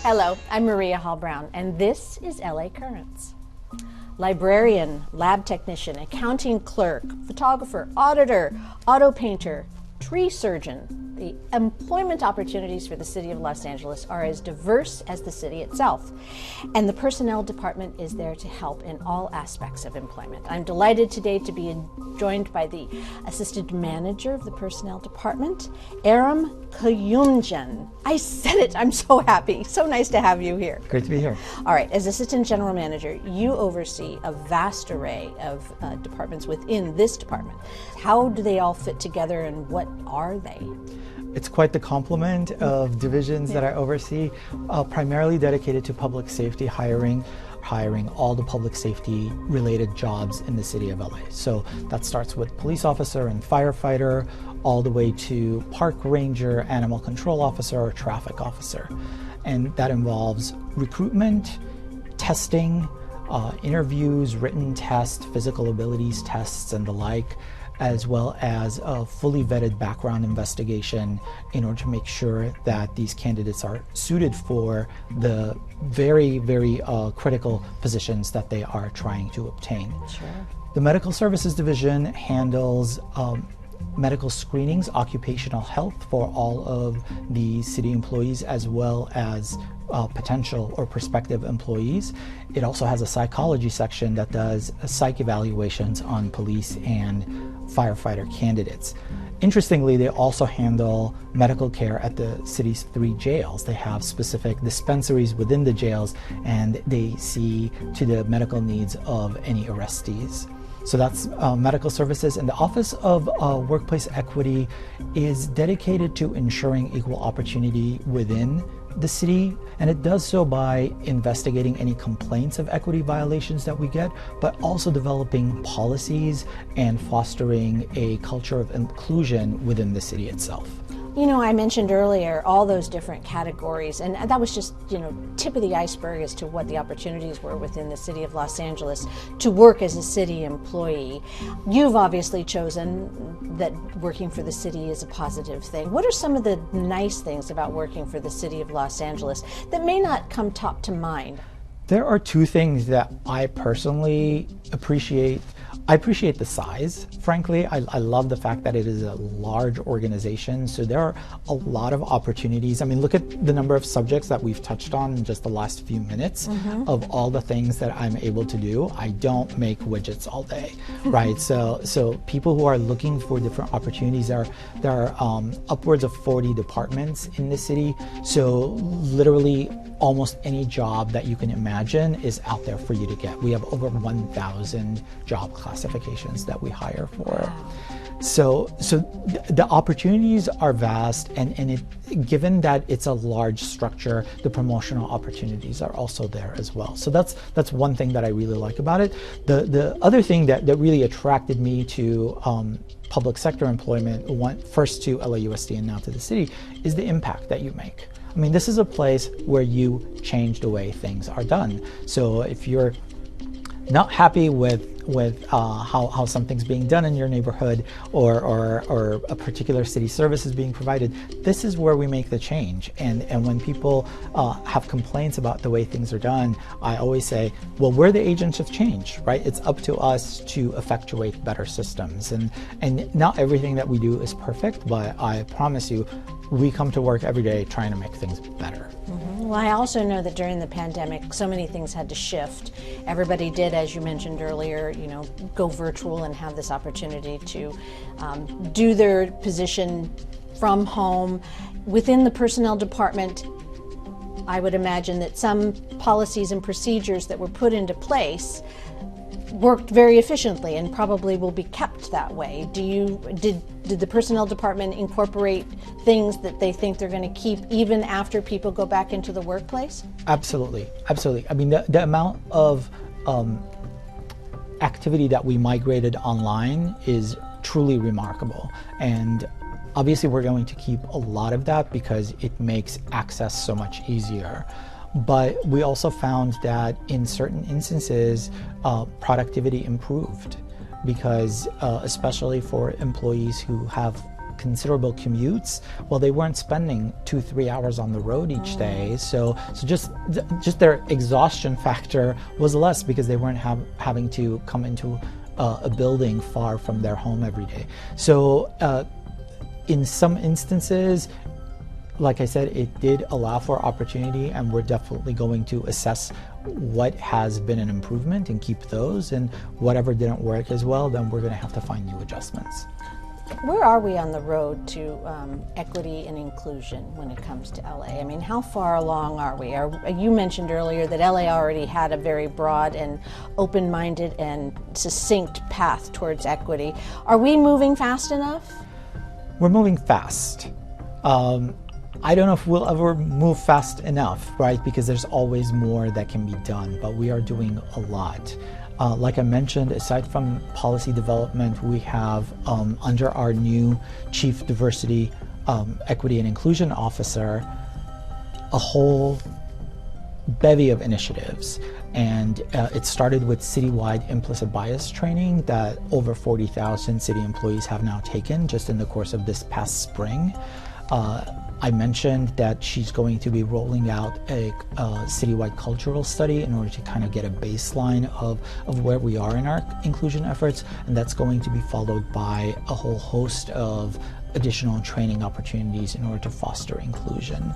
Hello, I'm Maria Hall Brown, and this is LA Currents. Librarian, lab technician, accounting clerk, photographer, auditor, auto painter, tree surgeon. The employment opportunities for the city of Los Angeles are as diverse as the city itself, and the personnel department is there to help in all aspects of employment. I'm delighted today to be joined by the assistant manager of the personnel department, Aram Kuyunjan. I said it, I'm so happy. So nice to have you here. Great to be here. All right, as assistant general manager, you oversee a vast array of departments within this department. How do they all fit together and what are they? It's quite the complement of divisions that I oversee, primarily dedicated to public safety hiring all the public safety related jobs in the city of LA. So that starts with police officer and firefighter, all the way to park ranger, animal control officer, or traffic officer. And that involves recruitment, testing, interviews, written tests, physical abilities tests, and the like, as well as a fully vetted background investigation in order to make sure that these candidates are suited for the very, very critical positions that they are trying to obtain. Sure. The Medical Services Division handles medical screenings, occupational health for all of the city employees as well as potential or prospective employees. It also has a psychology section that does psych evaluations on police and firefighter candidates. Interestingly, they also handle medical care at the city's 3 jails. They have specific dispensaries within the jails, and they see to the medical needs of any arrestees. So that's medical services. And the Office of Workplace Equity is dedicated to ensuring equal opportunity within the city, and it does so by investigating any complaints of equity violations that we get, but also developing policies and fostering a culture of inclusion within the city itself. You know, I mentioned earlier all those different categories, and that was just, tip of the iceberg as to what the opportunities were within the city of Los Angeles to work as a city employee. You've obviously chosen that working for the city is a positive thing. What are some of the nice things about working for the city of Los Angeles that may not come top to mind? There are 2 things that I personally appreciate. I appreciate the size, frankly. I love the fact that it is a large organization, so there are a lot of opportunities. I mean, look at the number of subjects that we've touched on in just the last few minutes of all the things that I'm able to do. I don't make widgets all day, right? So people who are looking for different opportunities, there are upwards of 40 departments in the city, so literally almost any job that you can imagine is out there for you to get. We have over 1,000 job classifications that we hire for. Wow. So the opportunities are vast, and given that it's a large structure, the promotional opportunities are also there as well. So that's one thing that I really like about it. The other thing that really attracted me to public sector employment, first to LAUSD and now to the city, is the impact that you make. I mean, this is a place where you change the way things are done. So if you're not happy with how something's being done in your neighborhood or a particular city service is being provided, this is where we make the change. And when people have complaints about the way things are done, I always say, well, we're the agents of change, right? It's up to us to effectuate better systems. And not everything that we do is perfect, but I promise you, we come to work every day trying to make things better. Well, I also know that during the pandemic, so many things had to shift. Everybody did, as you mentioned earlier, go virtual and have this opportunity to do their position from home. Within the personnel department, I would imagine that some policies and procedures that were put into place worked very efficiently and probably will be kept that way. Did the personnel department incorporate things that they think they're going to keep even after people go back into the workplace? Absolutely. I mean, the amount of activity that we migrated online is truly remarkable. And obviously we're going to keep a lot of that because it makes access so much easier. But we also found that in certain instances, productivity improved because especially for employees who have considerable commutes, well, they weren't spending 2-3 hours on the road each day. So just their exhaustion factor was less because they weren't having to come into a building far from their home every day. So in some instances, like I said, it did allow for opportunity, and we're definitely going to assess what has been an improvement and keep those, and whatever didn't work as well, then we're going to have to find new adjustments. Where are we on the road to equity and inclusion when it comes to LA? I mean, how far along are we? You mentioned earlier that LA already had a very broad and open-minded and succinct path towards equity. Are we moving fast enough? We're moving fast. I don't know if we'll ever move fast enough, right? Because there's always more that can be done, but we are doing a lot. Like I mentioned, aside from policy development, we have under our new Chief Diversity, Equity and Inclusion Officer, a whole bevy of initiatives. And it started with citywide implicit bias training that over 40,000 city employees have now taken just in the course of this past spring. I mentioned that she's going to be rolling out a citywide cultural study in order to kind of get a baseline of where we are in our inclusion efforts, and that's going to be followed by a whole host of additional training opportunities in order to foster inclusion.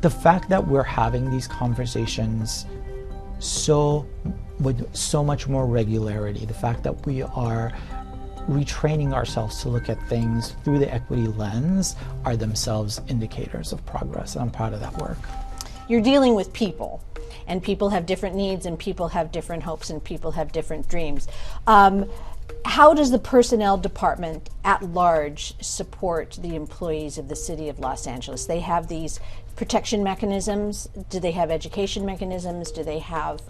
The fact that we're having these conversations with so much more regularity, the fact that we are retraining ourselves to look at things through the equity lens are themselves indicators of progress, and I'm proud of that work. You're dealing with people, and people have different needs, and people have different hopes, and people have different dreams. How does the personnel department at large support the employees of the City of Los Angeles? They have these protection mechanisms. Do they have education mechanisms? Do they have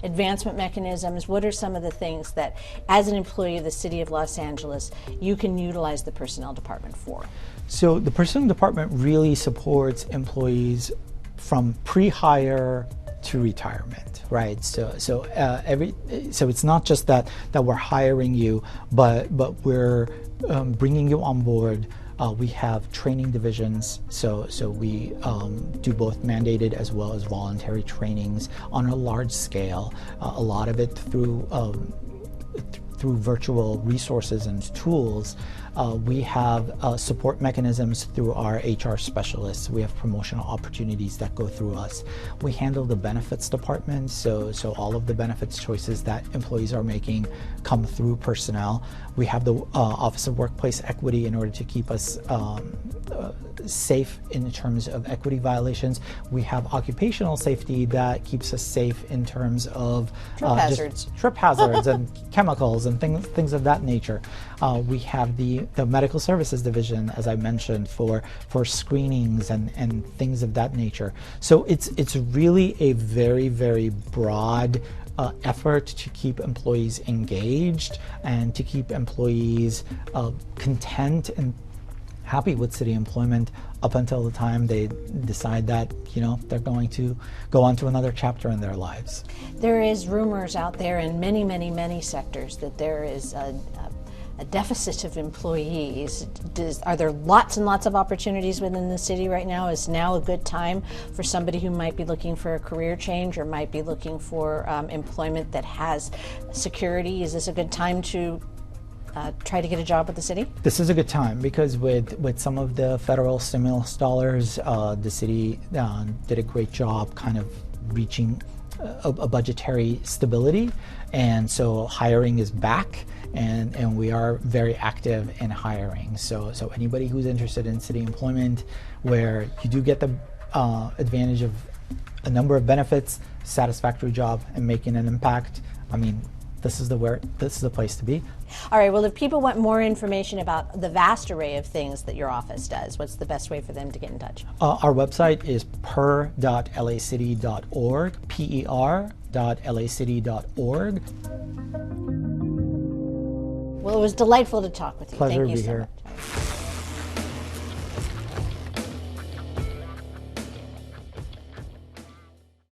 advancement mechanisms? What are some of the things that, as an employee of the City of Los Angeles, you can utilize the personnel department for? So the personnel department really supports employees from pre-hire to retirement, right? So it's not just that we're hiring you, but we're bringing you on board. We have training divisions, so we do both mandated as well as voluntary trainings on a large scale. A lot of it through virtual resources and tools. We have support mechanisms through our HR specialists. We have promotional opportunities that go through us. We handle the benefits department, so all of the benefits choices that employees are making come through personnel. We have the Office of Workplace Equity in order to keep us safe in terms of equity violations. We have occupational safety that keeps us safe in terms of trip hazards and chemicals and things of that nature. We have the medical services division, as I mentioned, for screenings and things of that nature. So it's really a very, very broad effort to keep employees engaged and to keep employees content and happy with city employment up until the time they decide that, they're going to go on to another chapter in their lives. There is rumors out there in many, many, many sectors that there is a deficit of employees. Are there lots and lots of opportunities within the city right now? Is now a good time for somebody who might be looking for a career change or might be looking for employment that has security? Is this a good time to try to get a job with the city? This is a good time because with some of the federal stimulus dollars, the city did a great job kind of reaching a budgetary stability, and so hiring is back, and we are very active in hiring. So anybody who's interested in city employment, where you do get the advantage of a number of benefits, satisfactory job, and making an impact, this is the place to be. All right, well, if people want more information about the vast array of things that your office does, what's the best way for them to get in touch? Our website is per.lacity.org, per.lacity.org. Well, it was delightful to talk with you. Pleasure Thank you to be so here. much.